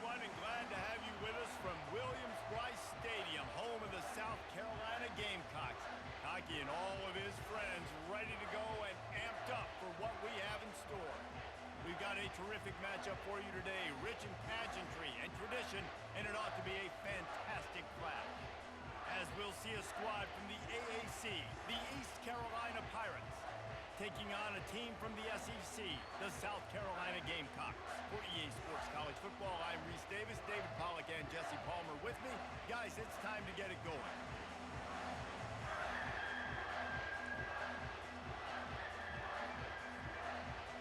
everyone, and glad to have you with us from Williams-Brice Stadium, home of the South Carolina Gamecocks. Hockey and all of his friends ready to go and amped up for what we have in store. We've got a terrific matchup for you today, rich in pageantry and tradition, and it ought to be a fantastic clash. As we'll see a squad from the AAC, the East Carolina Pirates, taking on a team from the SEC, the South Carolina Gamecocks. For EA Sports College Football, I'm Reese Davis, David Pollack, and Jesse Palmer with me. Guys, it's time to get it going.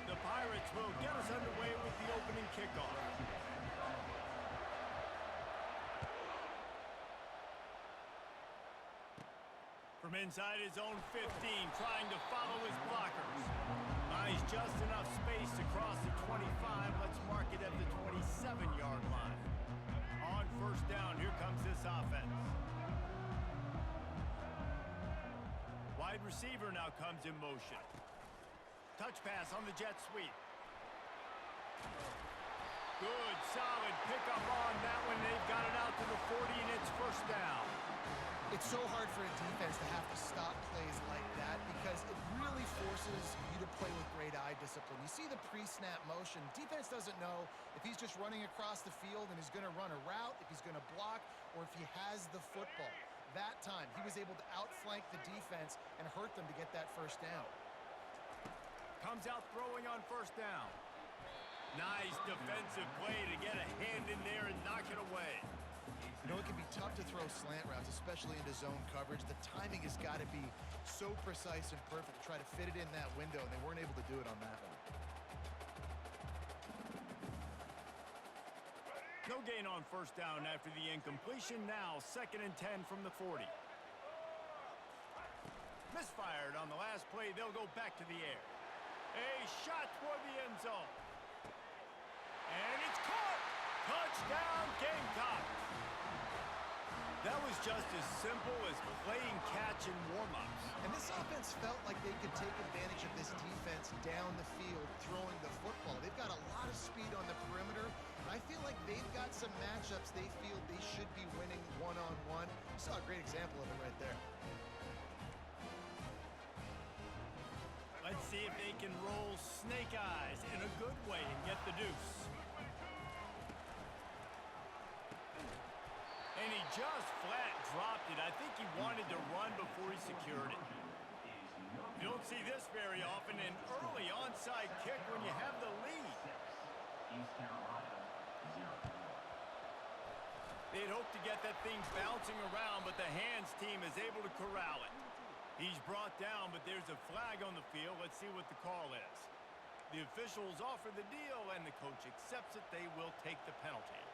The Pirates will get us underway with the opening kickoff. From inside his own 15, trying to follow his blockers. Buys just enough space to cross the 25. Let's mark it at the 27-yard line. On first down, here comes this offense. Wide receiver now comes in motion. Touch pass on the jet sweep. Good, solid pickup on that one. They've got it out to the 40, and it's first down. It's so hard for a defense to have to stop plays like that because it really forces you to play with great eye discipline. You see the pre-snap motion. Defense doesn't know if he's just running across the field and he's going to run a route, if he's going to block, or if he has the football. That time, he was able to outflank the defense and hurt them to get that first down. Comes out throwing on first down. Nice defensive play to get a hand in there and knock it away. You know, it can be tough to throw slant routes, especially into zone coverage. The timing has got to be so precise and perfect to try to fit it in that window, and they weren't able to do it on that one. No gain on first down after the incompletion. Now, 2nd and 10 from the 40. Misfired on the last play. They'll go back to the air. A shot toward the end zone. And it's caught! Touchdown, Gamecocks! That was just as simple as playing catch and warm-ups. And this offense felt like they could take advantage of this defense down the field throwing the football. They've got a lot of speed on the perimeter, and I feel like they've got some matchups they feel they should be winning one-on-one. You saw a great example of it right there. Let's see if they can roll snake eyes in a good way and get the deuce. And he just flat dropped it. I think he wanted to run before he secured it. You don't see this very often, an early onside kick when you have the lead. They'd hoped to get that thing bouncing around, but the hands team is able to corral it. He's brought down, but there's a flag on the field. Let's see what the call is. The officials offer the deal, and the coach accepts it. They will take the penalty.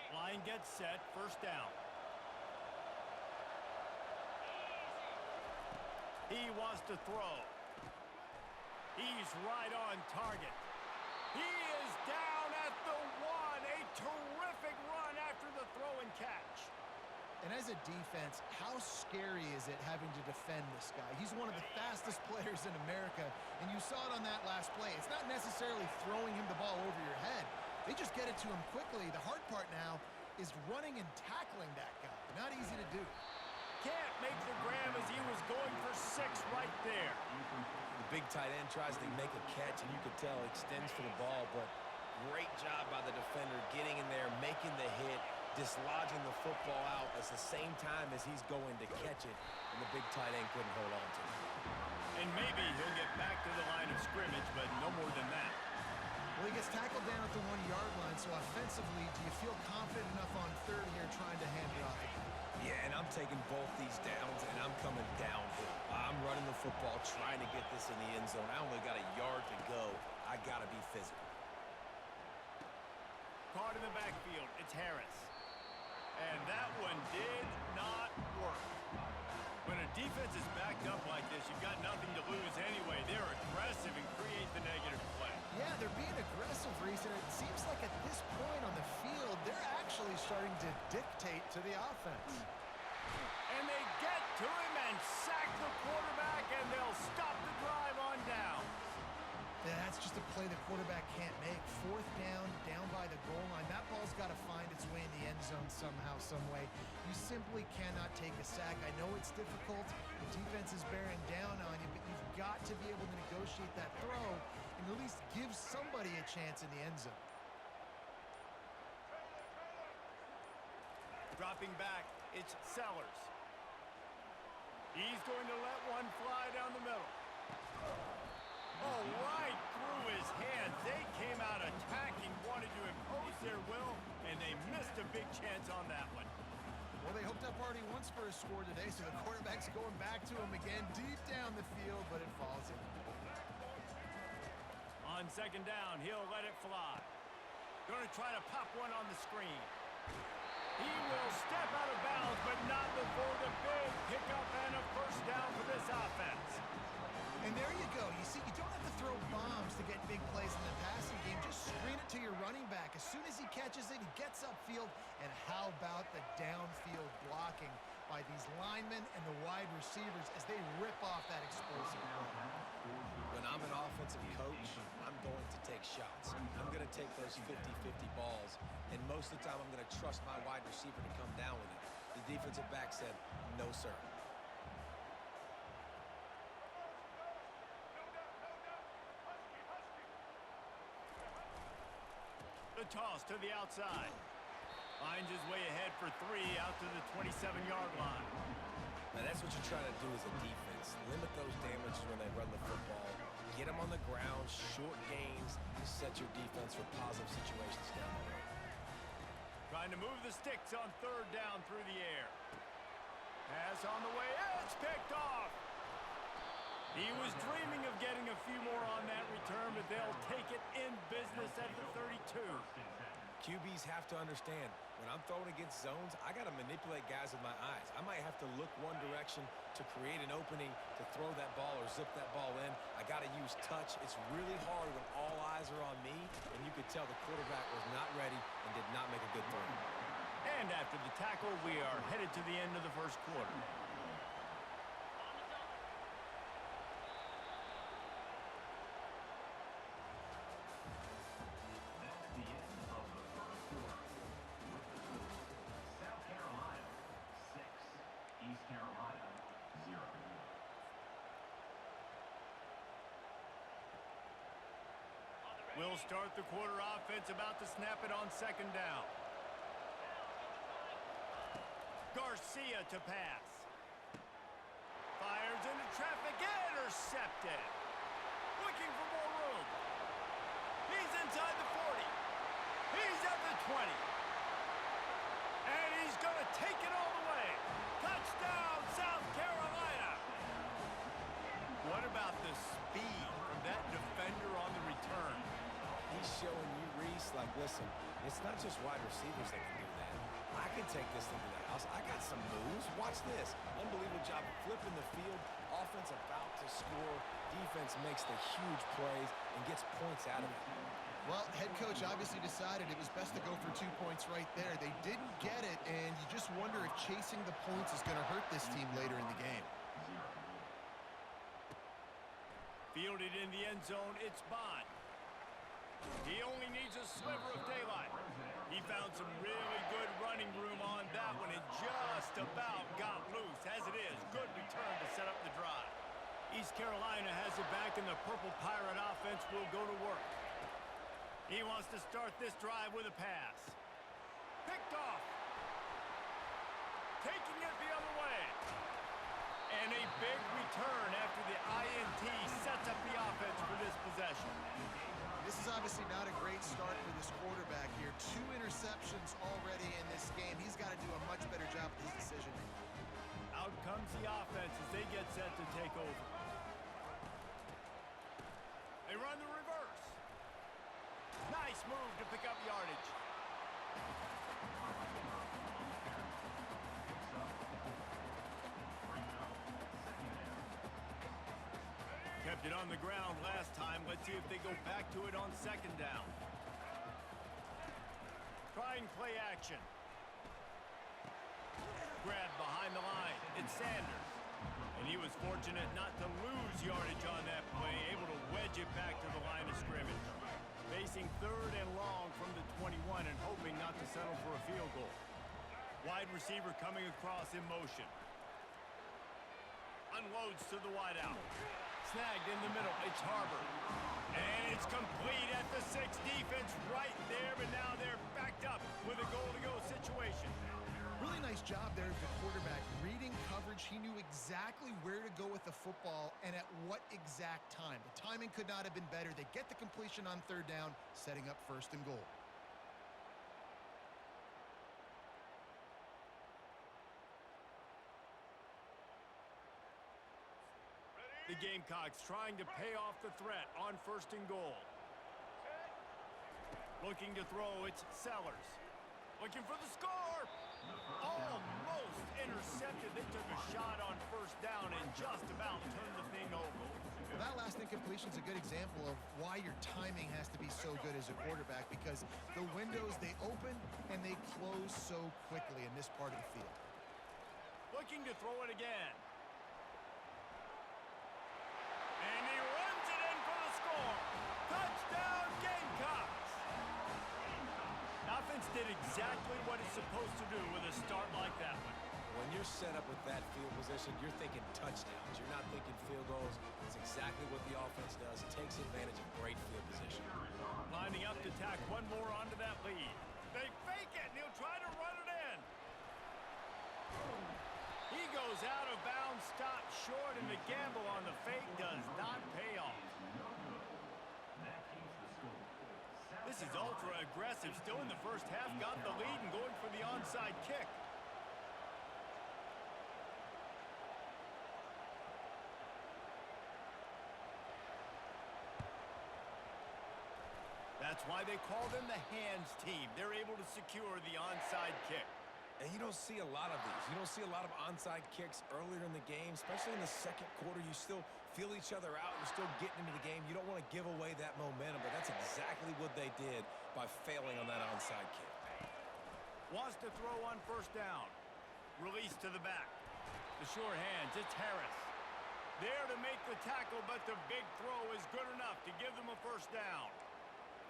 Line gets set, first down. He wants to throw. He's right on target. He is down at the 1. A terrific run after the throw and catch. And as a defense, how scary is it having to defend this guy? He's one of the fastest players in America, and you saw it on that last play. It's not necessarily throwing him the ball over your head. They just get it to him quickly. The hard part now is running and tackling that guy. Not easy to do. Can't make the grab as he was going for 6 right there. The big tight end tries to make a catch, and you could tell extends for the ball, but great job by the defender getting in there, making the hit, dislodging the football out at the same time as he's going to catch it, and the big tight end couldn't hold on to it. And maybe he'll get back to the line of scrimmage, but no more than that. Well, he gets tackled down at the 1-yard line, so offensively, do you feel confident enough on 3rd here trying to hand it off again? Yeah, and I'm taking both these downs, and I'm coming downhill. I'm running the football, trying to get this in the end zone. I only got a yard to go. I got to be physical. Caught in the backfield, it's Harris. And that one did not work. When a defense is backed up like this, you've got nothing to lose anyway. They're aggressive and create the negative play. Yeah, they're being aggressive, Reese, and it seems like at this point on the field, they're actually starting to dictate to the offense. And they get to him and sack the quarterback, and they'll stop the drive on downs. Yeah, that's just a play the quarterback can't make. Fourth down, down by the goal line. That ball's got to find its way in the end zone somehow, some way. You simply cannot take a sack. I know it's difficult. The defense is bearing down on you, but you've got to be able to negotiate that throw and at least give somebody a chance in the end zone. Dropping back, it's Sellers. He's going to let one fly down the middle. Oh, right through his hands. They came out attacking, wanted to impose their will, and they missed a big chance on that one. Well, they hoped up already once for a score today, so the quarterback's going back to him again deep down the field, but it falls in. On second down, he'll let it fly. Going to try to pop one on the screen. He will step out of bounds, but not before the big pickup and a first down for this offense. And there you go. You see, you don't have to throw bombs to get big plays in the passing game. Just screen it to your running back. As soon as he catches it, he gets upfield. And how about the downfield blocking by these linemen and the wide receivers as they rip off that explosive play? When I'm an offensive coach, I'm going to take shots. I'm going to take those 50-50 balls, and most of the time I'm going to trust my wide receiver to come down with it. The defensive back said, no, sir. The toss to the outside. Finds his way ahead for 3 out to the 27-yard line. Now that's what you're trying to do as a defense. Limit those damages when they run the football. Get them on the ground, short gains, to set your defense for positive situations down the road. Trying to move the sticks on third down through the air. Pass on the way. It's picked off. He was dreaming of getting a few more on that return, but they'll take it in business at the 32. QBs have to understand, when I'm throwing against zones, I got to manipulate guys with my eyes. I might have to look one direction to create an opening to throw that ball or zip that ball in. I got to use touch. It's really hard when all eyes are on me, and you could tell the quarterback was not ready and did not make a good throw. And after the tackle, we are headed to the end of the first quarter. We'll start the quarter offense, about to snap it on second down. Garcia to pass. Fires into traffic, intercepted. Looking for more room. He's inside the 40. He's at the 20. And he's going to take it all the way. Touchdown, South Carolina. What about the speed from that defender on the return? He's showing you, Reese, like, listen, it's not just wide receivers that can do that. I can take this thing to the house. I got some moves. Watch this. Unbelievable job of flipping the field. Offense about to score. Defense makes the huge plays and gets points out of it. Well, head coach obviously decided it was best to go for 2 points right there. They didn't get it, and you just wonder if chasing the points is going to hurt this team later in the game. Fielded in the end zone, it's Bond. He only needs a sliver of daylight. He found some really good running room on that one and just about got loose. As it is, good return to set up the drive. East Carolina has it back, and the Purple Pirate offense will go to work. He wants to start this drive with a pass. Picked off. Taking it the other way. And a big return after the INT sets up the offense for this possession. This is obviously not a great start for this quarterback here. 2 interceptions already in this game. He's got to do a much better job with his decision-making. Out comes the offense as they get set to take over. They run the reverse. Nice move to pick up yardage. Kept it on the ground last time. Let's see if they go back to it on second down. Trying play action. Grab behind the line. It's Sanders. And he was fortunate not to lose yardage on that play, able to wedge it back to the line of scrimmage. Facing 3rd and long from the 21 and hoping not to settle for a field goal. Wide receiver coming across in motion. Unloads to the wideout. Snagged in the middle. It's Harbor. And it's complete at the 6. Defense right there, but now they're backed up with a goal-to-go situation. Really nice job there of the quarterback. Reading coverage, he knew exactly where to go with the football and at what exact time. The timing could not have been better. They get the completion on 3rd down, setting up 1st and goal. The Gamecocks trying to pay off the threat on 1st and goal. Looking to throw, it's Sellers. Looking for the score! Almost intercepted. They took a shot on 1st down and just about turned the thing over. Well, that last incompletion is a good example of why your timing has to be so good as a quarterback, because the windows, they open and they close so quickly in this part of the field. Looking to throw it again. And he runs it in for the score. Touchdown, Gamecocks! Offense did exactly what it's supposed to do with a start like that one. When you're set up with that field position, you're thinking touchdowns. You're not thinking field goals. It's exactly what the offense does. It takes advantage of great field position. Lining up to tack one more onto that lead. They fake it, and he'll try to run it in. He goes out of bounds, stopped short, and the gamble on the fake does not pay off. This is ultra aggressive, still in the 1st half, got the lead and going for the onside kick. That's why they call them the hands team. They're able to secure the onside kick. And you don't see a lot of these. You don't see a lot of onside kicks earlier in the game, especially in the 2nd quarter. You still feel each other out. You're still getting into the game. You don't want to give away that momentum, but that's exactly what they did by failing on that onside kick. Wants to throw on 1st down. Release to the back. The sure hands, it's Harris. There to make the tackle, but the big throw is good enough to give them a 1st down.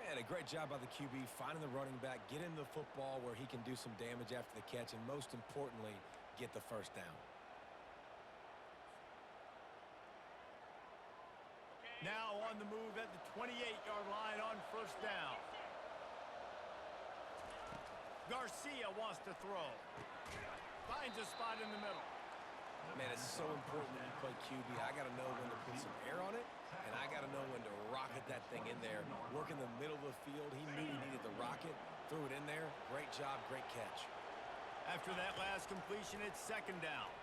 And a great job by the QB, finding the running back, getting the football where he can do some damage after the catch, and most importantly, get the 1st down. Now on the move at the 28-yard line on 1st down. Garcia wants to throw. Finds a spot in the middle. Man, it's so important when you play QB. I got to know when to put some air on it, and I got to know when to rocket that thing in there. Work in the middle of the field. He knew he needed the rocket. Threw it in there. Great job, great catch. After that last completion, it's 2nd down.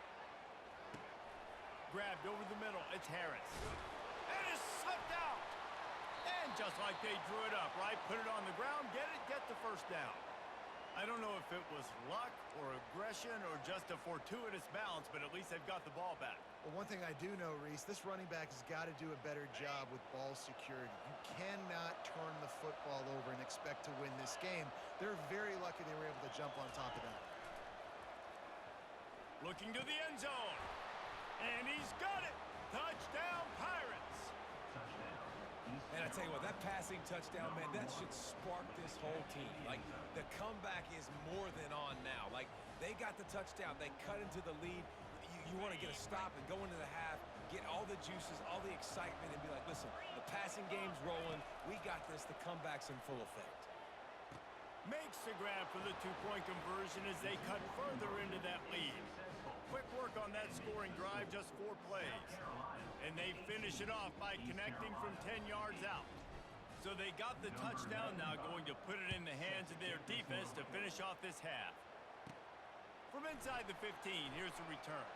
Grabbed over the middle. It's Harris. And it's slipped out. And just like they drew it up, right? Put it on the ground, get the 1st down. I don't know if it was luck or aggression or just a fortuitous bounce, but at least they've got the ball back. Well, one thing I do know, Reese, this running back has got to do a better job with ball security. You cannot turn the football over and expect to win this game. They're very lucky they were able to jump on top of that. Looking to the end zone. And he's got it. Touchdown, Pirates. And I tell you what, that passing touchdown, man, that should spark this whole team. Like, the comeback is more than on now. Like, they got the touchdown. They cut into the lead. You want to get a stop and go into the half, get all the juices, all the excitement, and be like, listen, the passing game's rolling. We got this. The comeback's in full effect. Makes the grab for the 2-point conversion as they cut further into that lead. Quick work on that scoring drive, just 4 plays. And they finish it off by connecting from 10 yards out. So they got the touchdown, now going to put it in the hands of their defense to finish off this half. From inside the 15, here's the return.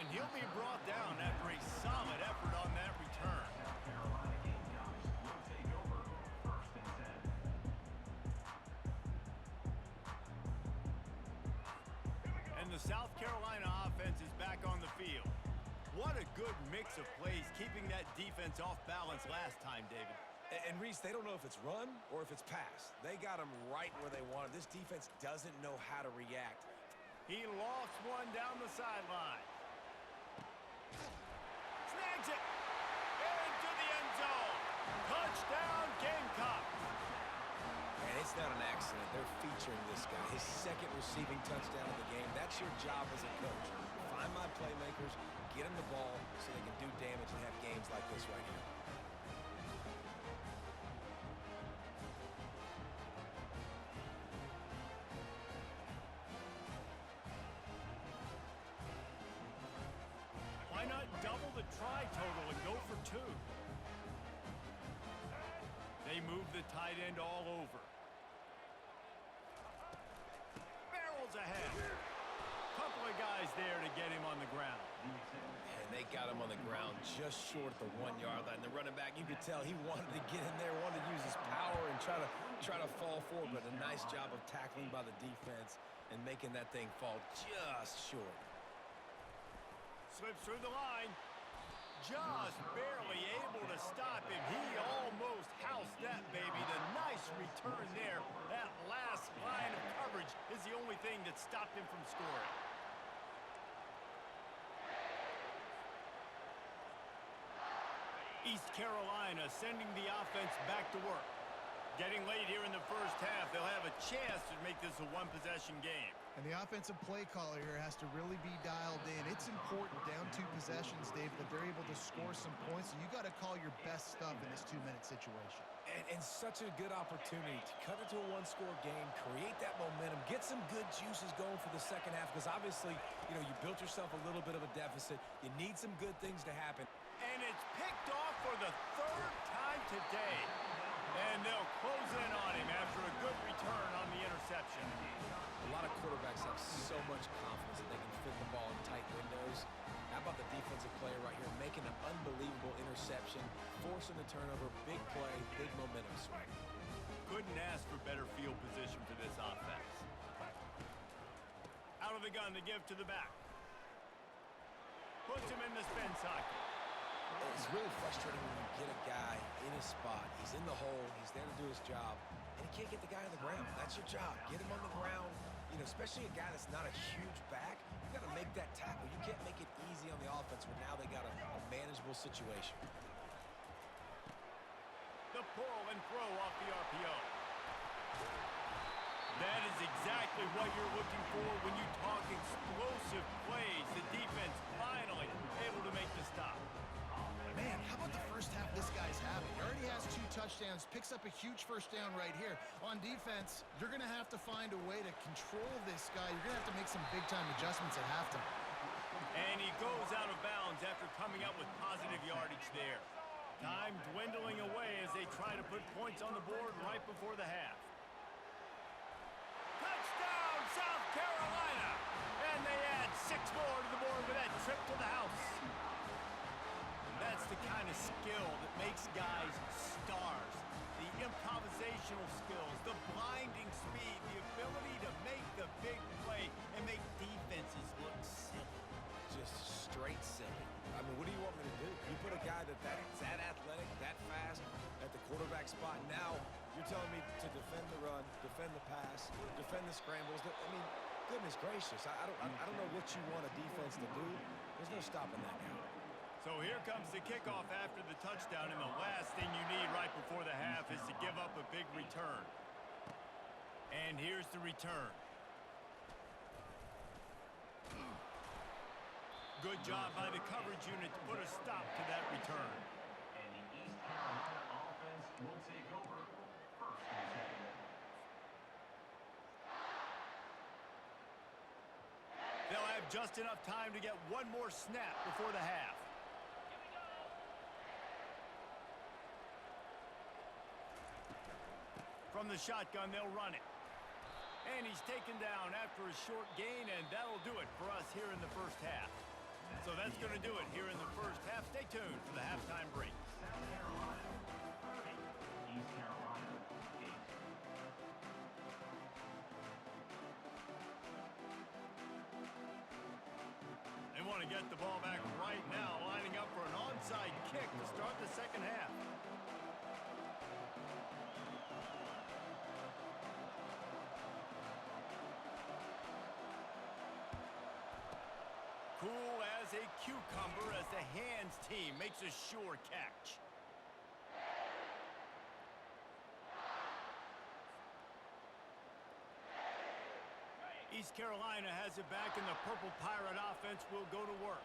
And he'll be brought down after a solid effort on that return. And the South Carolina offense is back on the field. What a good mix of plays, keeping that defense off balance last time, David. And Reese, they don't know if it's run or if it's pass. They got them right where they want it. This defense doesn't know how to react. He lost one down the sideline. Snags it. Into the end zone. Touchdown, Gamecocks. And it's not an accident. They're featuring this guy. His second receiving touchdown of the game. That's your job as a coach. Find my playmakers, get them the ball so they can do damage and have games like this right here. Why not double the try total and go for 2? They move the tight end all over. Barrels ahead. Couple of guys there to get him on the ground. And they got him on the ground just short of the 1-yard line. The running back, you could tell he wanted to get in there, wanted to use his power and try to fall forward, but a nice job of tackling by the defense and making that thing fall just short. Slips through the line. Just barely able to stop him. He almost housed that baby. The nice return there. That last line of coverage is the only thing that stopped him from scoring. East Carolina sending the offense back to work. Getting late here in the first half, they'll have a chance to make this a one-possession game. And the offensive play caller here has to really be dialed in. It's important down 2 possessions, Dave, that they're able to score some points. So you got to call your best stuff in this 2-minute situation. And such a good opportunity to cut it to a 1-score game, create that momentum, get some good juices going for the second half, because obviously, you built yourself a little bit of a deficit. You need some good things to happen. And it's picked off for the 3rd time today. And they'll close in on him after a good return on the interception. A lot of quarterbacks have so much confidence that they can fit the ball in tight windows. How about the defensive player right here making an unbelievable interception, forcing the turnover, big play, big momentum swing. Couldn't ask for better field position for this offense. Out of the gun to give to the back. Puts him in the spin socket. It's really frustrating when you get a guy in his spot. He's in the hole. He's there to do his job. And he can't get the guy on the ground. That's your job. Get him on the ground. Especially a guy that's not a huge back. You got to make that tackle. You can't make it easy on the offense when now they got a manageable situation. The pull and throw off the RPO. That is exactly what you're looking for when you talk explosive plays. The defense finally able to make the stop. Man, how about the first half this guy's having? He already has 2 touchdowns, picks up a huge first down right here. On defense, you're going to have to find a way to control this guy. You're going to have to make some big-time adjustments at halftime. And he goes out of bounds after coming up with positive yardage there. Time dwindling away as they try to put points on the board right before the half. Touchdown, South Carolina! And they add 6 more to the board with that trip to the house. That's the kind of skill that makes guys stars. The improvisational skills, the blinding speed, the ability to make the big play and make defenses look silly. Just straight silly. I mean, what do you want me to do? You put a guy that's that athletic, that fast at the quarterback spot. Now you're telling me to defend the run, defend the pass, defend the scrambles. I mean, goodness gracious. I don't know what you want a defense to do. There's no stopping that guy. So here comes the kickoff after the touchdown, and the last thing you need right before the half is to give up a big return. And here's the return. Good job by the coverage unit to put a stop to that return. And the East Carolina offense will take over first and 10. They'll have just enough time to get one more snap before the half. From the shotgun, they'll run it. And he's taken down after a short gain, and that'll do it for us here in the first half. So that's going to do it here in the first half. Stay tuned for the halftime break. South Carolina 30, East Carolina 8. They want to get the ball back right now, lining up for an onside kick to start the second half. Cool as a cucumber as the hands team makes a sure catch. East Carolina has it back, and the Purple Pirate offense will go to work.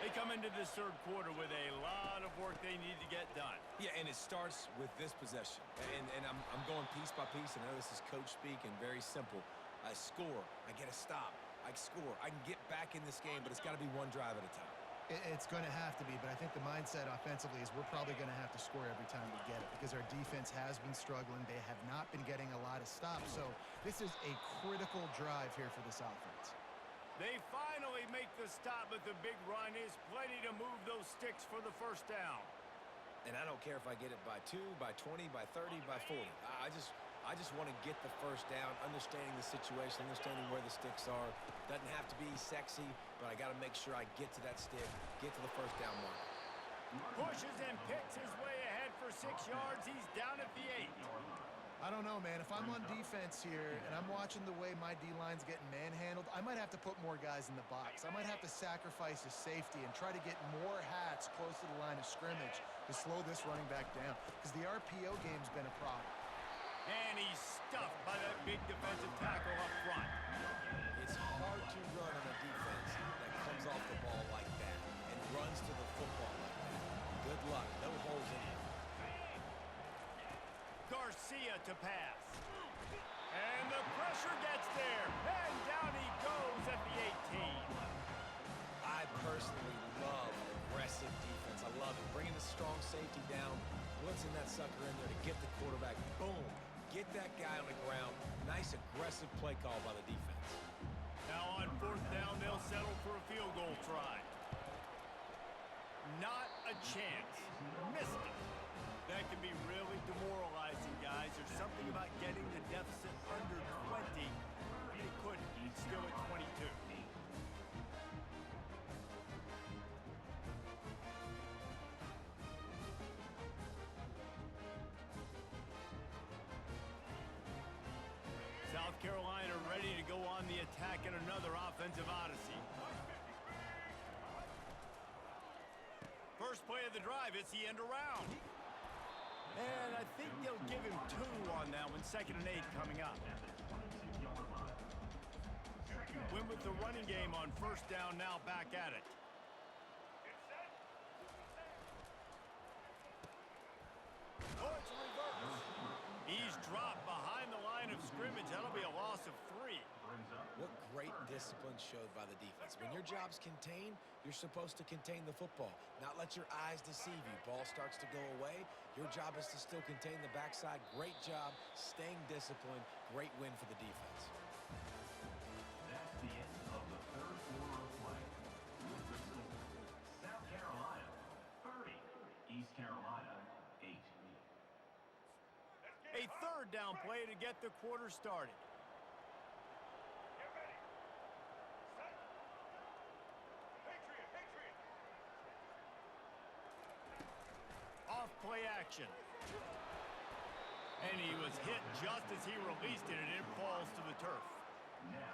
They come into this third quarter with a lot of work they need to get done. Yeah, and it starts with this possession. And I'm going piece by piece. I know this is coach speak and very simple. I score. I get a stop. I score. I can get back in this game, but it's got to be one drive at a time. It's going to have to be, but I think the mindset offensively is we're probably going to have to score every time we get it because our defense has been struggling. They have not been getting a lot of stops, so this is a critical drive here for this offense. They finally make the stop, but the big run is plenty to move those sticks for the first down. And I don't care if I get it by 2, by 20, by 30, by 40. I just want to get the first down, understanding the situation, understanding where the sticks are. Doesn't have to be sexy, but I got to make sure I get to that stick, get to the first down mark. Pushes and picks his way ahead for 6 yards. He's down at the 8. I don't know, man. If I'm on defense here and I'm watching the way my D-line's getting manhandled, I might have to put more guys in the box. I might have to sacrifice his safety and try to get more hats close to the line of scrimmage to slow this running back down because the RPO game's been a problem. And he's stuffed by that big defensive tackle up front. It's hard to run on a defense that comes off the ball like that and runs to the football like that. Good luck. No holes in it. Garcia to pass. And the pressure gets there. And down he goes at the 18. I personally love aggressive defense. I love it. Bringing the strong safety down, blitzing that sucker in there to get the quarterback. Boom. Get that guy on the ground. Nice aggressive play call by the defense. Now on fourth down, they'll settle for a field goal try. Not a chance. Missed it. That can be really demoralizing, guys. There's something about getting the deficit under 20. They couldn't. It's still at 22. South Carolina ready to go on the attack in another offensive odyssey. First play of the drive, it's the end around. And I think they'll give him 2 on that one. 2nd and 8 coming up. Win with the running game on first down, now back at it. Oh, it's a reverse. He's dropped behind the line of scrimmage. That'll be a loss of 3. What great discipline showed by the defense. When your job's contained, you're supposed to contain the football, not let your eyes deceive you. Ball starts to go away. Your job is to still contain the backside. Great job staying disciplined. Great win for the defense. That's the end of the third quarter of play. With the score, South Carolina 30, East Carolina 8. A third down play to get the quarter started. Off play action. And he was hit just as he released it, and it falls to the turf.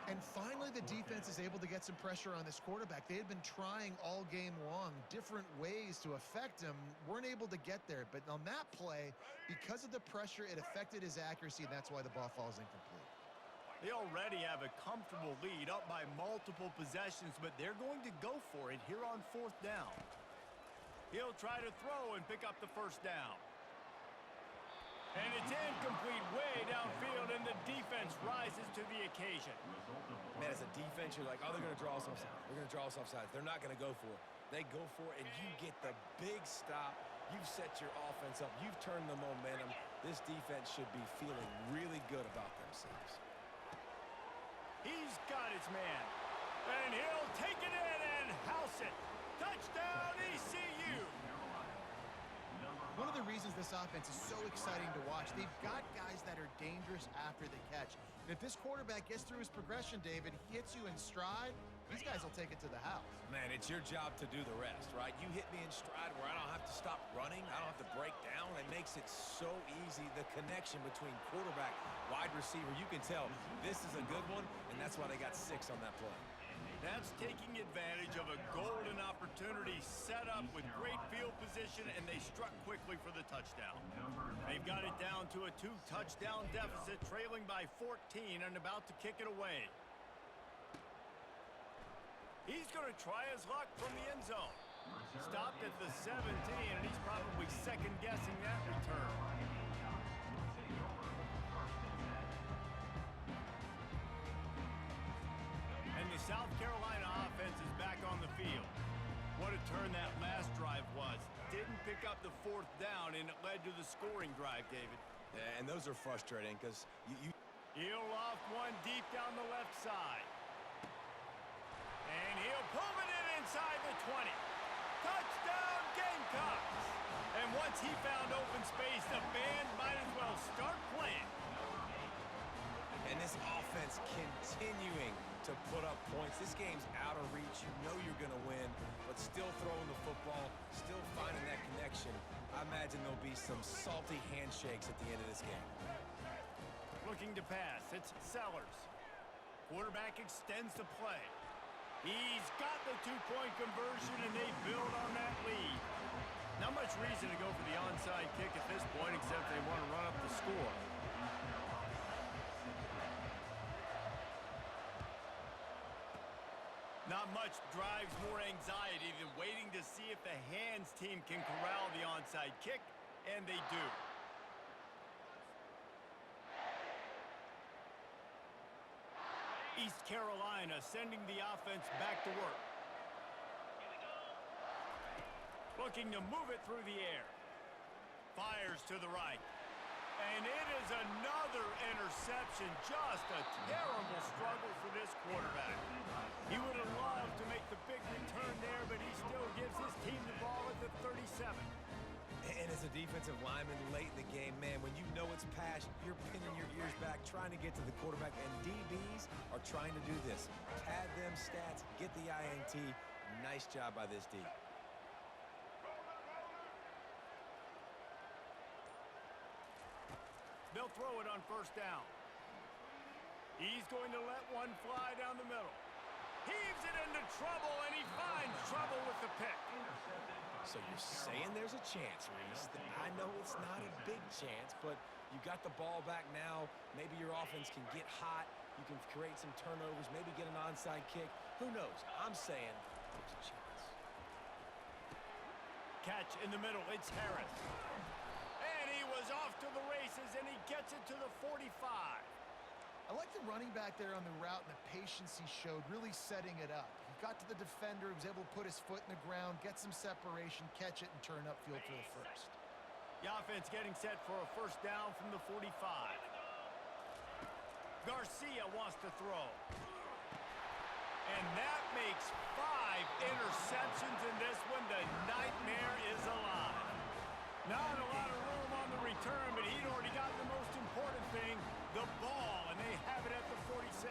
And finally, the defense is able to get some pressure on this quarterback. They had been trying all game long, different ways to affect him, weren't able to get there. But on that play, because of the pressure, it affected his accuracy, and that's why the ball falls incomplete. They already have a comfortable lead, up by multiple possessions, but they're going to go for it here on fourth down. He'll try to throw and pick up the first down. And it's incomplete way downfield, and the defense rises to the occasion. Man, as a defense, you're like, oh, they're going to draw us offside. They're going to draw us offside. They're not going to go for it. They go for it, and you get the big stop. You've set your offense up. You've turned the momentum. This defense should be feeling really good about themselves. He's got his man. And he'll take it in and house it. Touchdown, ECU. One of the reasons this offense is so exciting to watch, they've got guys that are dangerous after the catch. And if this quarterback gets through his progression, David, hits you in stride, these guys will take it to the house. Man, it's your job to do the rest, right? You hit me in stride where I don't have to stop running. I don't have to break down. It makes it so easy. The connection between quarterback, wide receiver, you can tell this is a good one, and that's why they got 6 on that play. That's taking advantage of a golden opportunity set up with great field position, and they struck quickly for the touchdown. They've got it down to a 2-touchdown deficit, trailing by 14 and about to kick it away. He's going to try his luck from the end zone. Stopped at the 17, and he's probably second-guessing that return. And the South Carolina offense is back on the field. What a turn that last drive was. Didn't pick up the 4th down, and it led to the scoring drive, David. Yeah, and those are frustrating because you He'll loft one deep down the left side. And he'll pull it in inside the 20. Touchdown, Gamecocks! And once he found open space, the band might as well start playing. And this offense continuing to put up points. This game's out of reach. You know you're going to win, but still throwing the football, still finding that connection. I imagine there'll be some salty handshakes at the end of this game. Looking to pass, it's Sellers. Quarterback extends the play. He's got the 2-point conversion, and they build on that lead. Not much reason to go for the onside kick at this point, except they want to run up the score. Not much drives more anxiety than waiting to see if the hands team can corral the onside kick, and they do. East Carolina sending the offense back to work. Looking to move it through the air. Fires to the right. And it is another interception. Just a terrible struggle for this quarterback. He would have loved to make the big return there, but he still gives his team the ball at the 37. And as a defensive lineman late in the game, man, when you know it's pass, you're pinning your ears back, trying to get to the quarterback, and DBs are trying to do this. Pad them stats, get the INT. Nice job by this D. They'll throw it on 1st down. He's going to let one fly down the middle. Heaves it into trouble, and he finds trouble with the pick. So you're saying there's a chance, Reese. I know it's not a big chance, but you got the ball back now. Maybe your offense can get hot. You can create some turnovers, maybe get an onside kick. Who knows? I'm saying there's a chance. Catch in the middle. It's Harris. And he was off to the races, and he gets it to the 45. I like the running back there on the route and the patience he showed, really setting it up. He got to the defender, he was able to put his foot in the ground, get some separation, catch it, and turn upfield for the first. The offense getting set for a 1st down from the 45. Garcia wants to throw. And that makes 5 interceptions in this one. The nightmare is alive. Not a lot of room on the return, but he'd already got the most important thing, the ball, and they have it at the 46.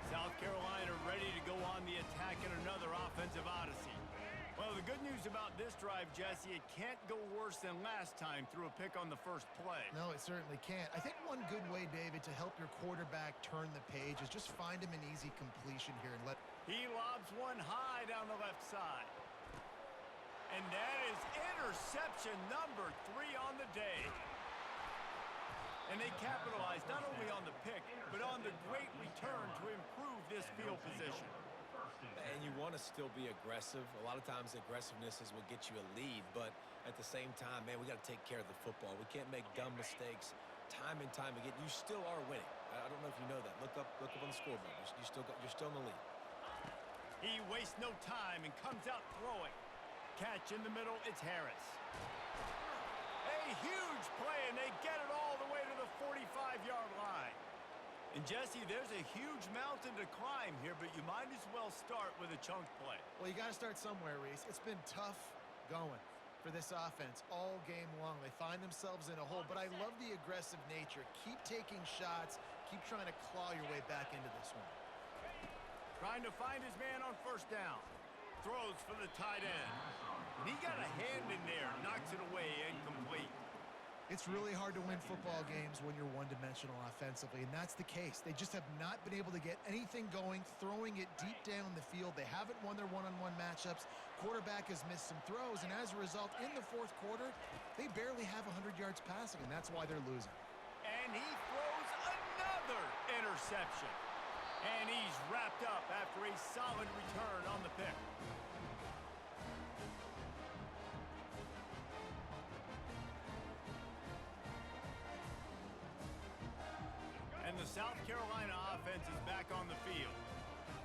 South Carolina ready to go on the attack in another offensive odyssey. Well, the good news about this drive, Jesse, it can't go worse than last time through a pick on the first play. No, it certainly can't. I think one good way, David, to help your quarterback turn the page is just find him an easy completion here and let... He lobs one high down the left side. And that is interception number 3 on the day. And they capitalized not only on the pick, but on the great return to improve this field position. And you want to still be aggressive. A lot of times aggressiveness is what gets you a lead, but at the same time, man, we got to take care of the football. We can't make dumb mistakes time and time again. You still are winning. I don't know if you know that. Look up on the scoreboard. You're still in the lead. He wastes no time and comes out throwing. Catch in the middle, it's Harris. A huge play, and they get it all the way to the 45-yard line. And, Jesse, there's a huge mountain to climb here, but you might as well start with a chunk play. Well, you got to start somewhere, Reese. It's been tough going for this offense all game long. They find themselves in a hole, but I love the aggressive nature. Keep taking shots. Keep trying to claw your way back into this one. Trying to find his man on 1st down. Throws for the tight end. And he got a hand in there, knocks it away, incomplete. It's really hard to win football games when you're one-dimensional offensively, and that's the case. They just have not been able to get anything going, throwing it deep down the field. They haven't won their one-on-one matchups. Quarterback has missed some throws, and as a result, in the fourth quarter, they barely have 100 yards passing, and that's why they're losing. And he throws another interception. And he's wrapped up after a solid return on the pick. And the South Carolina offense is back on the field.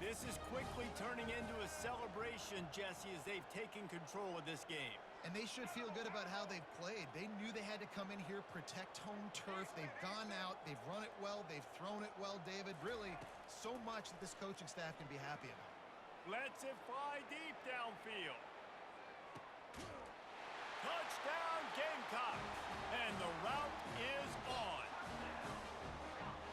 This is quickly turning into a celebration, Jesse, as they've taken control of this game. And they should feel good about how they've played. They knew they had to come in here, protect home turf. They've gone out, they've run it well, they've thrown it well, David. Really, so much that this coaching staff can be happy about. Lets it fly deep downfield. Touchdown, Gamecocks. And the route is on.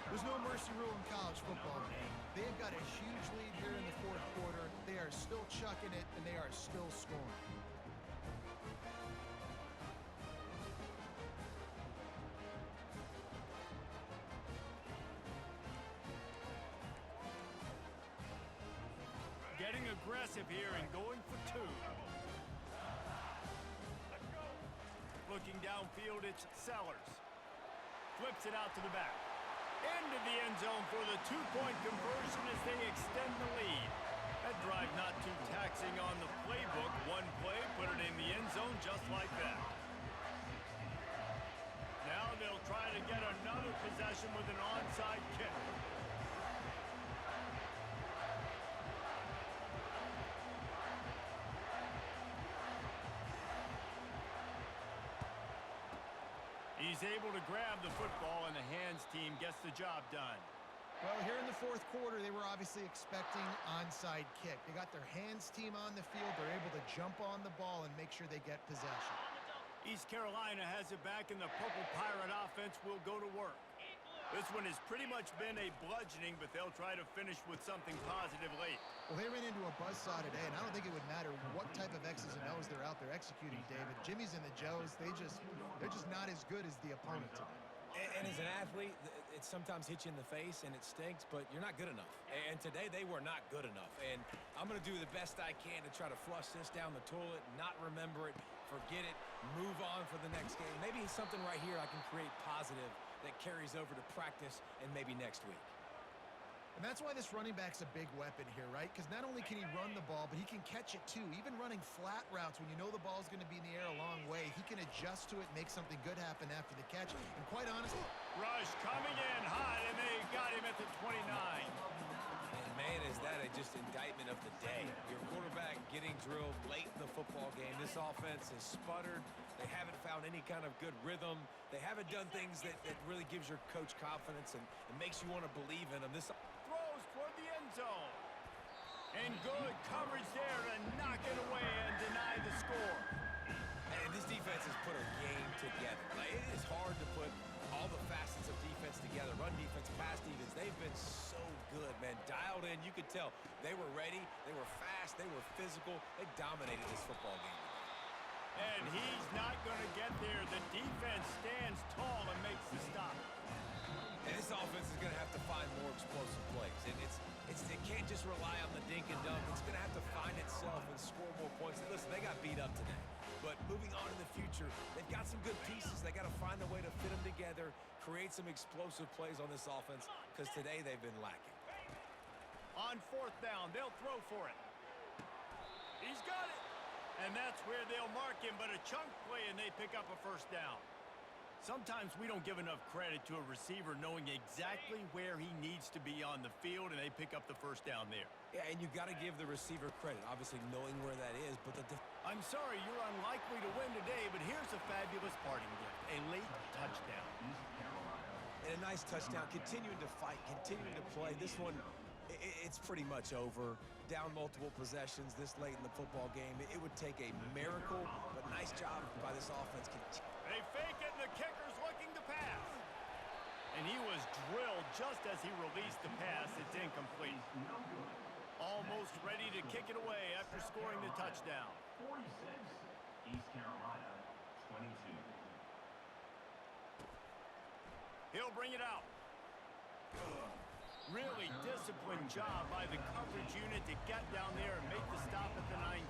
There's no mercy rule in college football, man. They've got a huge lead here in the fourth quarter. They are still chucking it, and they are still scoring. Getting aggressive here and going for two. Looking downfield, it's Sellers. Flips it out to the back. Into the end zone for the two-point conversion as they extend the lead. That drive not too taxing on the playbook. One play, put it in the end zone just like that. Now they'll try to get another possession with an onside kick. He's able to grab the football, and the hands team gets the job done. Well, here in the fourth quarter, they were obviously expecting onside kick. They got their hands team on the field. They're able to jump on the ball and make sure they get possession. East Carolina has it back, and the Purple Pirate offense will go to work. This one has pretty much been a bludgeoning, but they'll try to finish with something positive late. Well, they ran into a buzzsaw today, and I don't think it would matter what type of X's and O's they're out there executing, David. Jimmy's and the Joes, they're just not as good as the opponent today. And as an athlete, it sometimes hits you in the face, and it stinks, but you're not good enough. And today, they were not good enough. And I'm going to do the best I can to try to flush this down the toilet, not remember it, forget it, move on for the next game. Maybe something right here I can create positive that carries over to practice and maybe next week. And that's why this running back's a big weapon here, right? Because not only can he run the ball, but he can catch it too. Even running flat routes when you know the ball's going to be in the air a long way, he can adjust to it, make something good happen after the catch. And quite honestly, Rush coming in hot, and they got him at the 29. And man, is that just indictment of the day. Your quarterback getting drilled late in the football game. This offense has sputtered. They haven't found any kind of good rhythm. They haven't done things that really gives your coach confidence and makes you want to believe in them. This Throws toward the end zone. And good coverage there to knock it away and deny the score. And this defense has put a game together. Like, it is hard to put all the facets of defense together. Run defense, pass defense. They've been so good, man. Dialed in. You could tell they were ready. They were fast. They were physical. They dominated this football game. And he's not going to get there. The defense stands tall and makes the stop. And this offense is going to have to find more explosive plays. And it can't just rely on the dink and dunk. It's going to have to find itself and score more points. And listen, they got beat up today. But moving on in the future, they've got some good pieces. They got to find a way to fit them together, create some explosive plays on this offense, because today they've been lacking. On fourth down, they'll throw for it. He's got it. And that's where they'll mark him, but a chunk play, and they pick up a first down. Sometimes we don't give enough credit to a receiver knowing exactly where he needs to be on the field, and they pick up the first down there. Yeah, and you got to give the receiver credit, obviously knowing where that is. But I'm sorry you're unlikely to win today, but here's a fabulous parting gift, a late touchdown. And a nice touchdown, continuing to fight, continuing to play. This one, it's pretty much over. Down multiple possessions this late in the football game. It would take a miracle, but nice job by this offense. They fake it, and the kicker's looking to pass. And he was drilled just as he released the pass. It's incomplete. Almost ready to kick it away after scoring the touchdown. 46, East Carolina, 22. He'll bring it out. Really disciplined job by the coverage unit to get down there and make the stop at the 19.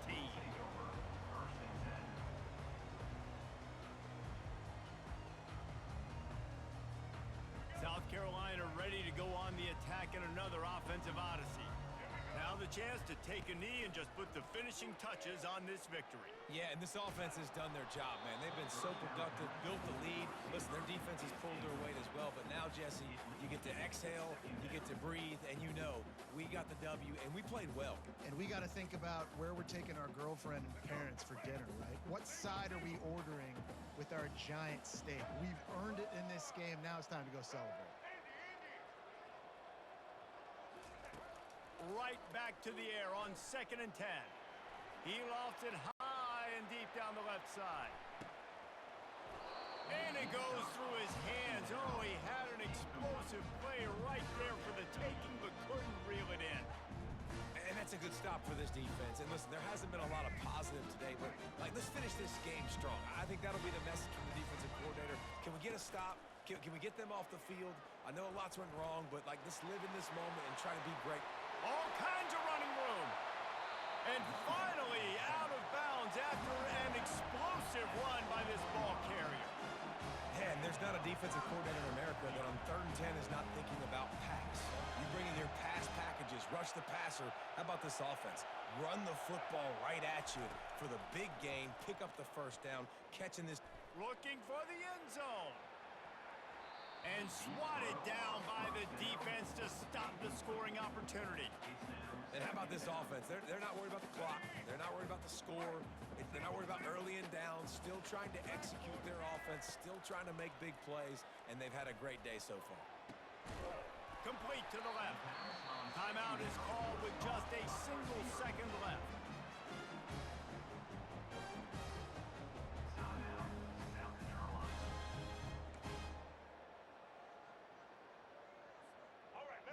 South Carolina ready to go on the attack in another offensive odyssey. Now the chance to take a knee and just put the finishing touches on this victory. Yeah, and this offense has done their job, man. They've been so productive, built the lead. Listen, their defense has pulled their weight as well. But now, Jesse, you get to exhale, you get to breathe, and you know we got the W, and we played well. And we got to think about where we're taking our girlfriend and parents for dinner, right? What side are we ordering with our giant steak? We've earned it in this game. Now it's time to go celebrate. Right back to the air on 2nd and 10. He lofts it high and deep down the left side. And it goes through his hands. Oh, he had an explosive play right there for the taking, but couldn't reel it in. And that's a good stop for this defense. And listen, there hasn't been a lot of positive today, but let's finish this game strong. I think that'll be the message from the defensive coordinator. Can we get a stop? Can we get them off the field? I know a lot's went wrong, but let's live in this moment and try to be great. All kinds of running room. And finally out of bounds after an explosive run by this ball carrier. And there's not a defensive coordinator in America that on 3rd and 10 is not thinking about pass. You bring in your pass packages, rush the passer. How about this offense? Run the football right at you for the big game, pick up the first down, catching this. Looking for the end zone. And swatted down by the defense to stop the scoring opportunity. And how about this offense? They're not worried about the clock. They're not worried about the score. They're not worried about early and down. Still trying to execute their offense. Still trying to make big plays. And they've had a great day so far. Complete to the left. Timeout is called with just a single second left.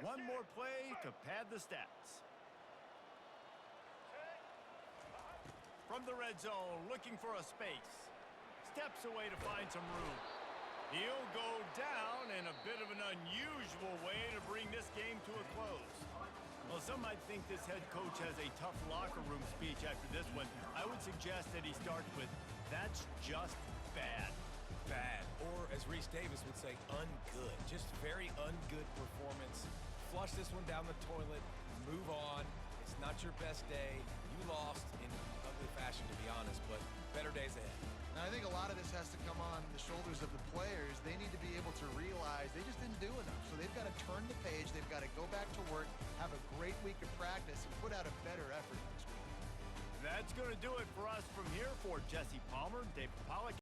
One more play to pad the stats. From the red zone, looking for a space. Steps away to find some room. He'll go down in a bit of an unusual way to bring this game to a close. Well, some might think this head coach has a tough locker room speech after this one. I would suggest that he starts with, "That's just bad." Bad. Or, as Reese Davis would say, ungood. Just very ungood performance. Flush this one down the toilet. Move on. It's not your best day. You lost in ugly fashion, to be honest, but better days ahead. And I think a lot of this has to come on the shoulders of the players. They need to be able to realize they just didn't do enough. So they've got to turn the page. They've got to go back to work, have a great week of practice, and put out a better effort next week. That's going to do it for us from here. For Jesse Palmer, David Pollack.